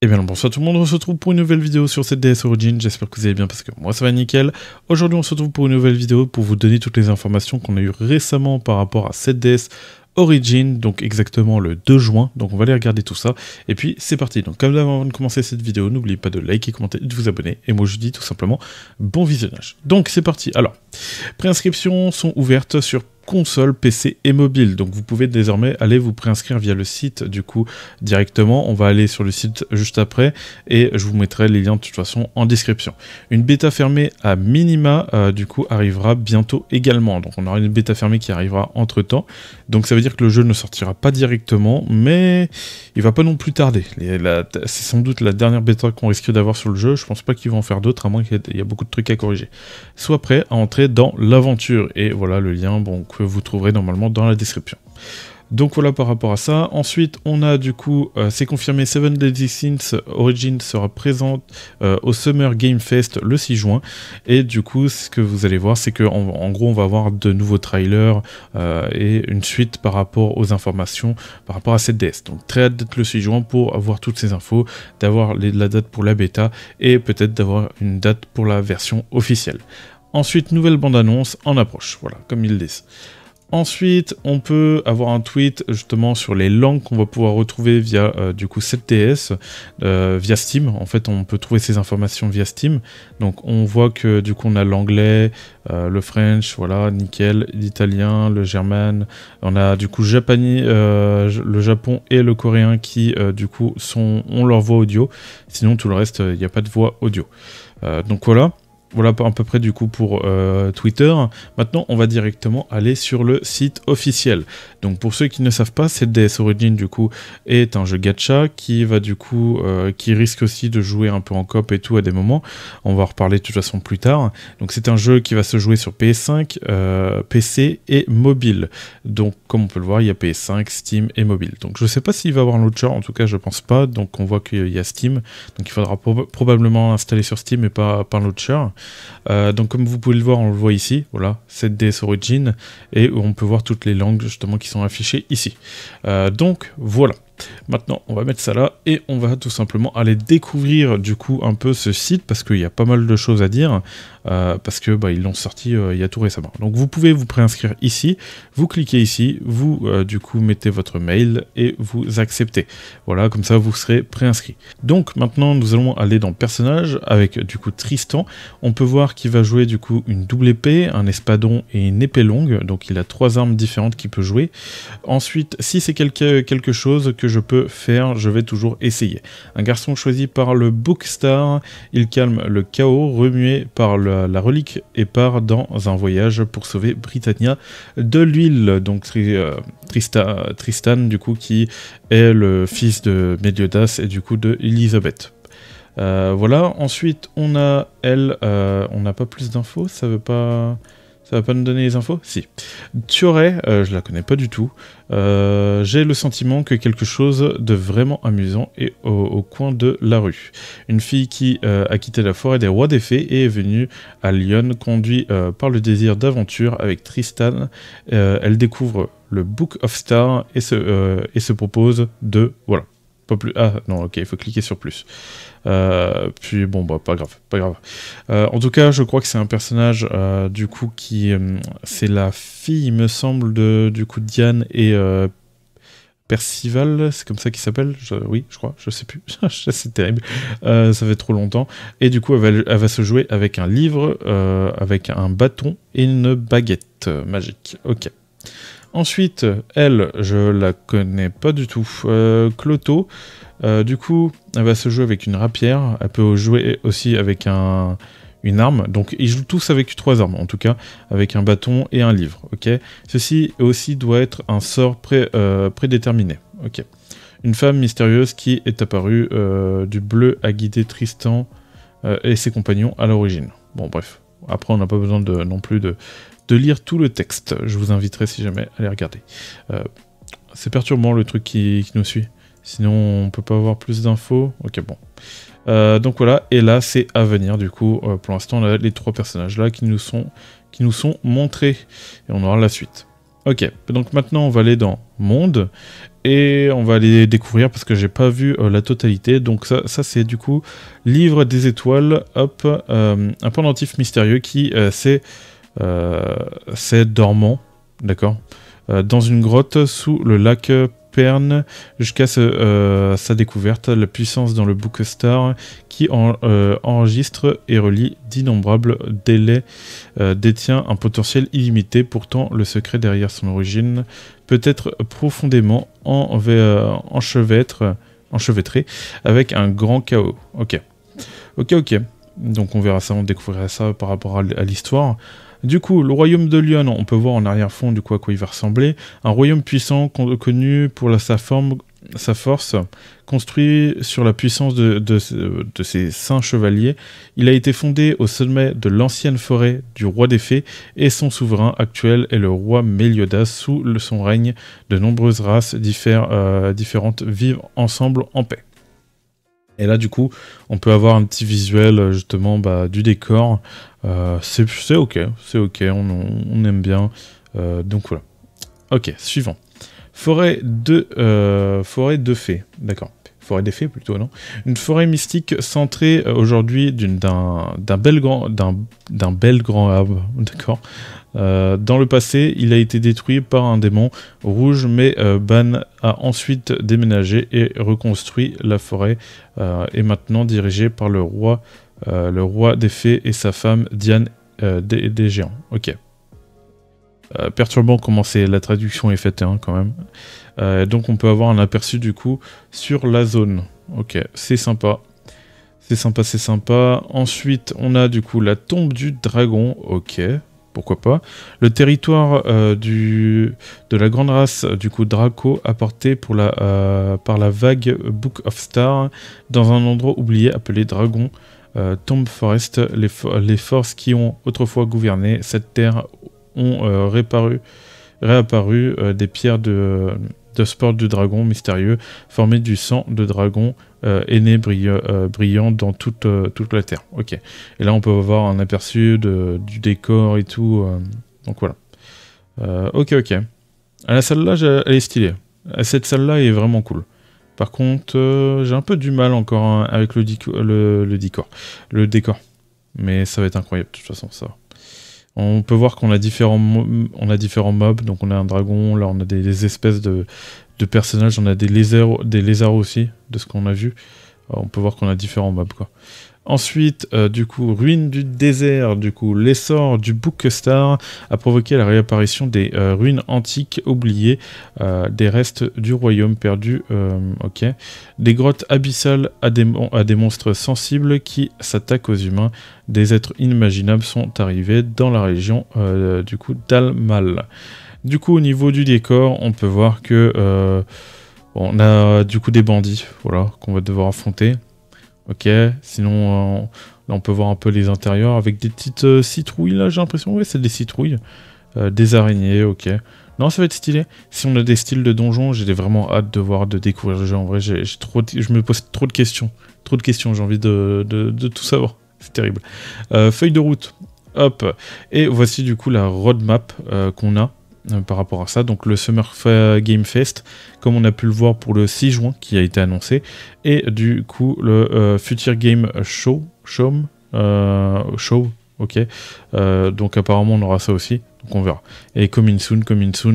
Et bien bonsoir tout le monde, on se retrouve pour une nouvelle vidéo sur cette DS Origin, j'espère que vous allez bien parce que moi ça va nickel. Aujourd'hui on se retrouve pour une nouvelle vidéo pour vous donner toutes les informations qu'on a eues récemment par rapport à cette DS Origin, donc exactement le 2 juin, donc on va aller regarder tout ça, et puis c'est parti. Donc comme d'hab, avant de commencer cette vidéo, n'oubliez pas de liker, commenter et de vous abonner, et moi je dis tout simplement bon visionnage. Donc c'est parti. Alors, préinscriptions sont ouvertes sur console, PC et mobile, donc vous pouvez désormais aller vous préinscrire via le site du coup directement. On va aller sur le site juste après et je vous mettrai les liens de toute façon en description. Une bêta fermée à minima du coup arrivera bientôt également, donc on aura une bêta fermée qui arrivera entre temps, donc ça veut dire que le jeu ne sortira pas directement mais il va pas non plus tarder. C'est sans doute la dernière bêta qu'on risque d'avoir sur le jeu, je pense pas qu'ils vont en faire d'autres à moins qu'il y ait beaucoup de trucs à corriger. Sois prêt à entrer dans l'aventure et voilà le lien que vous trouverez normalement dans la description. Donc voilà par rapport à ça. Ensuite on a du coup, c'est confirmé, Seven Deadly Sins Origin sera présente au Summer Game Fest le 6 juin. Et du coup ce que vous allez voir c'est que en gros on va avoir de nouveaux trailers et une suite par rapport aux informations par rapport à cette DS. Donc très hâte d'être le 6 juin pour avoir toutes ces infos, d'avoir la date pour la bêta et peut-être d'avoir une date pour la version officielle. Ensuite, nouvelle bande-annonce en approche, voilà, comme ils le disent. Ensuite, on peut avoir un tweet justement sur les langues qu'on va pouvoir retrouver via du coup cette DS, via Steam. En fait, on peut trouver ces informations via Steam. Donc, on voit que du coup, on a l'anglais, le French, voilà, nickel, l'italien, le german. On a du coup le Japon et le coréen qui du coup ont leur voix audio. Sinon, tout le reste, il n'y a pas de voix audio. Donc voilà. Voilà à peu près du coup pour Twitter. Maintenant, on va directement aller sur le site officiel. Donc pour ceux qui ne savent pas, cette DS Origin du coup est un jeu gacha qui va du coup, qui risque aussi de jouer un peu en coop et tout à des moments. On va en reparler de toute façon plus tard. Donc c'est un jeu qui va se jouer sur PS5, PC et mobile. Donc comme on peut le voir, il y a PS5, Steam et mobile. Donc je sais pas s'il va avoir un launcher, en tout cas je pense pas. Donc on voit qu'il y a Steam. Donc il faudra probablement l'installer sur Steam et pas un launcher. Donc comme vous pouvez le voir, on le voit ici, voilà, cette DS Origin, et on peut voir toutes les langues justement qui sont affichées ici. Donc voilà. Maintenant, on va mettre ça là et on va tout simplement aller découvrir du coup un peu ce site parce qu'il y a pas mal de choses à dire parce que ils l'ont sorti il y a tout récemment. Donc vous pouvez vous préinscrire ici, vous cliquez ici, vous du coup mettez votre mail et vous acceptez. Voilà, comme ça vous serez préinscrit. Donc maintenant nous allons aller dans personnage avec du coup Tristan. On peut voir qu'il va jouer du coup une double épée, un espadon et une épée longue. Donc il a 3 armes différentes qu'il peut jouer. Ensuite, si c'est quelque chose que je peux faire, je vais toujours essayer. Un garçon choisi par le Bookstar, il calme le chaos remué par la relique et part dans un voyage pour sauver Britannia de l'huile. Donc Tristan du coup qui est le fils de Meliodas et du coup de Elizabeth. Voilà, ensuite on a elle, on n'a pas plus d'infos, ça va pas nous donner les infos? Si. Thioret, je la connais pas du tout. J'ai le sentiment que quelque chose de vraiment amusant est au coin de la rue. Une fille qui a quitté la forêt des rois des fées et est venue à Lyon, conduite par le désir d'aventure avec Tristan. Elle découvre le Book of Stars et se propose de... Voilà. Pas plus. Ah non, ok, il faut cliquer sur plus. Puis bon, pas grave. En tout cas, je crois que c'est un personnage du coup qui c'est la fille, il me semble, du coup Diane et Percival, c'est comme ça qu'il s'appelle. Oui, je crois, je sais plus. C'est terrible. Ça fait trop longtemps. Et du coup, elle va se jouer avec un livre, avec un bâton et une baguette magique. Ok. Ensuite, elle, je la connais pas du tout. Cloto, du coup, elle va se jouer avec une rapière. Elle peut jouer aussi avec une arme. Donc, ils jouent tous avec 3 armes, en tout cas, avec un bâton et un livre. Ok. Ceci aussi doit être un sort prédéterminé. Ok. Une femme mystérieuse qui est apparue du bleu a guidé Tristan et ses compagnons à l'origine. Bon, bref. Après, on n'a pas besoin non plus de lire tout le texte. Je vous inviterai si jamais à les regarder. C'est perturbant le truc qui nous suit. Sinon on peut pas avoir plus d'infos. Ok, bon. Donc voilà, et là c'est à venir du coup. Pour l'instant on a les 3 personnages là qui nous sont montrés. Et on aura la suite. Ok, donc maintenant on va aller dans Monde et on va aller découvrir parce que j'ai pas vu la totalité. Donc ça c'est du coup Livre des étoiles, hop, un pendentif mystérieux qui c'est dormant, d'accord, dans une grotte sous le lac Pern jusqu'à sa découverte, la puissance dans le Book Star qui enregistre et relie d'innombrables délais détient un potentiel illimité. Pourtant, le secret derrière son origine peut être profondément enchevêtré avec un grand chaos. Ok. Donc on verra ça, on découvrira ça par rapport à l'histoire. Du coup, le royaume de Lyon, on peut voir en arrière-fond du coup à quoi il va ressembler. Un royaume puissant, connu pour sa force, construit sur la puissance de ses saints chevaliers. Il a été fondé au sommet de l'ancienne forêt du roi des fées, et son souverain actuel est le roi Méliodas. Sous son règne, de nombreuses races différentes vivent ensemble en paix. Et là, du coup, on peut avoir un petit visuel, justement, du décor. C'est ok, on aime bien. Donc voilà. Ok, suivant. Forêt de fées, d'accord. Forêt des fées, plutôt, non? Une forêt mystique centrée aujourd'hui d'un bel grand arbre, d'accord. Dans le passé, il a été détruit par un démon rouge, mais Ban a ensuite déménagé et reconstruit la forêt, est maintenant dirigée par le roi des fées et sa femme Diane des géants. Ok. Perturbant comment la traduction est faite, hein, quand même. Donc on peut avoir un aperçu du coup sur la zone. Ok, c'est sympa. C'est sympa. Ensuite, on a du coup la tombe du dragon. Ok. Pourquoi pas. Le territoire de la grande race du coup Draco apporté par la vague Book of Stars dans un endroit oublié appelé Dragon Tomb Forest. Les forces qui ont autrefois gouverné cette terre ont réapparu des pierres de sport du dragon mystérieux formées du sang de dragon aîné brillant dans toute la terre. Ok. Et là on peut avoir un aperçu du décor et tout. Donc voilà. Ok. La salle-là, elle est stylée. Cette salle-là est vraiment cool. Par contre, j'ai un peu du mal encore, hein, avec le décor. Mais ça va être incroyable de toute façon, ça va. On peut voir qu'on a différents mobs, donc on a un dragon, là on a des espèces de personnages, on a des lézards aussi, de ce qu'on a vu. On peut voir qu'on a différents mobs, quoi. Ensuite, du coup, ruines du désert, du coup, l'essor du Book Star a provoqué la réapparition des ruines antiques oubliées, des restes du royaume perdu, ok. Des grottes abyssales à des monstres sensibles qui s'attaquent aux humains. Des êtres inimaginables sont arrivés dans la région, du coup, d'Almal. Du coup, au niveau du décor, on peut voir que on a du coup des bandits, voilà, qu'on va devoir affronter. Ok, sinon là on peut voir un peu les intérieurs avec des petites citrouilles là, j'ai l'impression. Ouais, c'est des citrouilles, des araignées, ok. Non, ça va être stylé. Si on a des styles de donjons, j'ai vraiment hâte de découvrir le jeu. En vrai, je me pose trop de questions, j'ai envie de tout savoir. C'est terrible. Feuille de route, hop. Et voici du coup la roadmap qu'on a. Par rapport à ça, donc le Summer Game Fest, comme on a pu le voir pour le 6 juin qui a été annoncé, et du coup le Future Game Show, ok, donc apparemment on aura ça aussi, donc on verra. Et coming soon,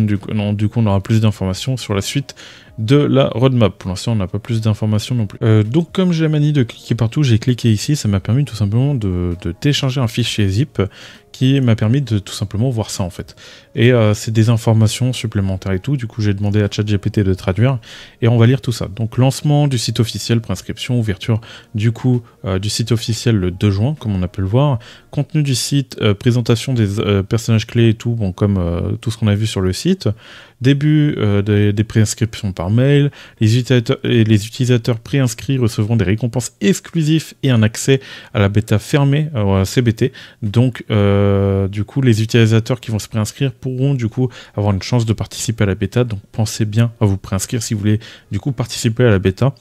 du coup on aura plus d'informations sur la suite de la roadmap. Pour l'instant on n'a pas plus d'informations non plus. Donc comme j'ai la manie de cliquer partout, j'ai cliqué ici, ça m'a permis tout simplement de télécharger un fichier zip qui m'a permis de tout simplement voir ça en fait. Et c'est des informations supplémentaires et tout, du coup j'ai demandé à ChatGPT de traduire, et on va lire tout ça. Donc lancement du site officiel, préinscription, ouverture du coup du site officiel le 2 juin, comme on a pu le voir, contenu du site, présentation des personnages clés et tout, bon comme tout ce qu'on a vu sur le site, début des préinscriptions par mail, les utilisateurs préinscrits recevront des récompenses exclusives et un accès à la bêta fermée, à CBT, donc du coup les utilisateurs qui vont se préinscrire pourront du coup avoir une chance de participer à la bêta, donc pensez bien à vous préinscrire si vous voulez du coup participer à la bêta.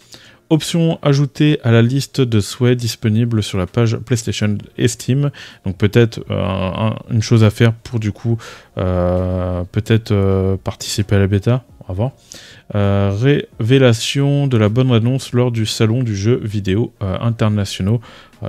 Option ajoutée à la liste de souhaits disponible sur la page PlayStation et Steam. Donc peut-être une chose à faire pour du coup peut-être participer à la bêta. On va voir. Révélation de la bonne annonce lors du salon du jeu vidéo internationaux.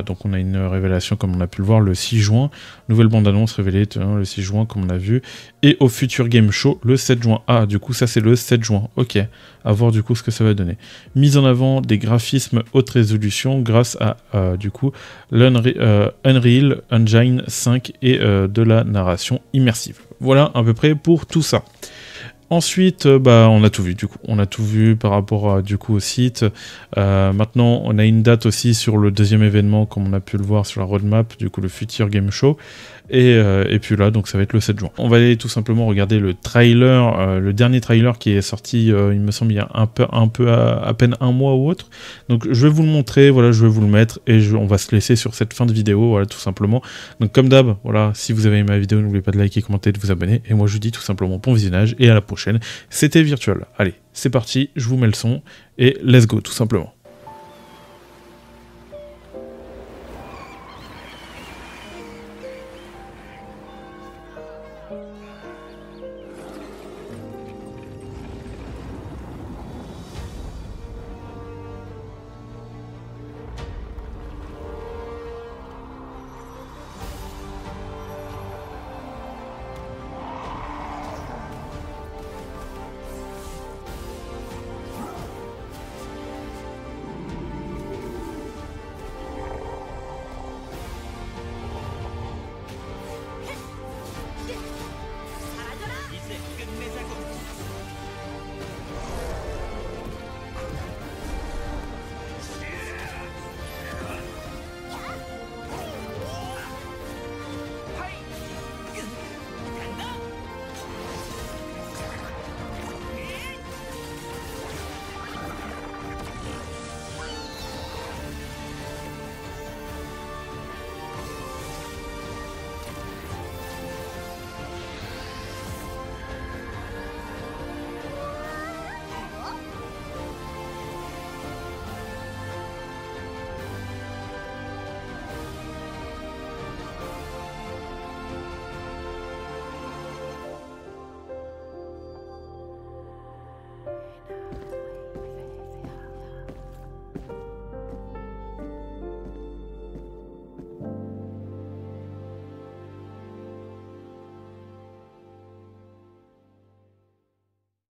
Donc on a une révélation comme on a pu le voir le 6 juin. Nouvelle bande-annonce révélée le 6 juin comme on a vu. Et au Future Game Show le 7 juin. Ah, du coup ça c'est le 7 juin. Ok, à voir du coup ce que ça va donner. Mise en avant des graphismes haute résolution grâce à du coup l'Unreal Engine 5 et de la narration immersive. Voilà à peu près pour tout ça. Ensuite, on a tout vu, du coup. On a tout vu par rapport à, du coup, au site. Maintenant, on a une date aussi sur le deuxième événement, comme on a pu le voir sur la roadmap, du coup, le Future Game Show. Et puis là, donc ça va être le 7 juin. On va aller tout simplement regarder le trailer, le dernier trailer qui est sorti, il me semble, il y a à peine un mois ou autre. Donc je vais vous le montrer, voilà, je vais vous le mettre, et on va se laisser sur cette fin de vidéo, voilà, tout simplement. Donc comme d'hab, voilà, si vous avez aimé la vidéo, n'oubliez pas de liker, commenter, de vous abonner. Et moi, je vous dis tout simplement bon visionnage, et à la prochaine. C'était Virtual. Allez, c'est parti, je vous mets le son, et let's go, tout simplement.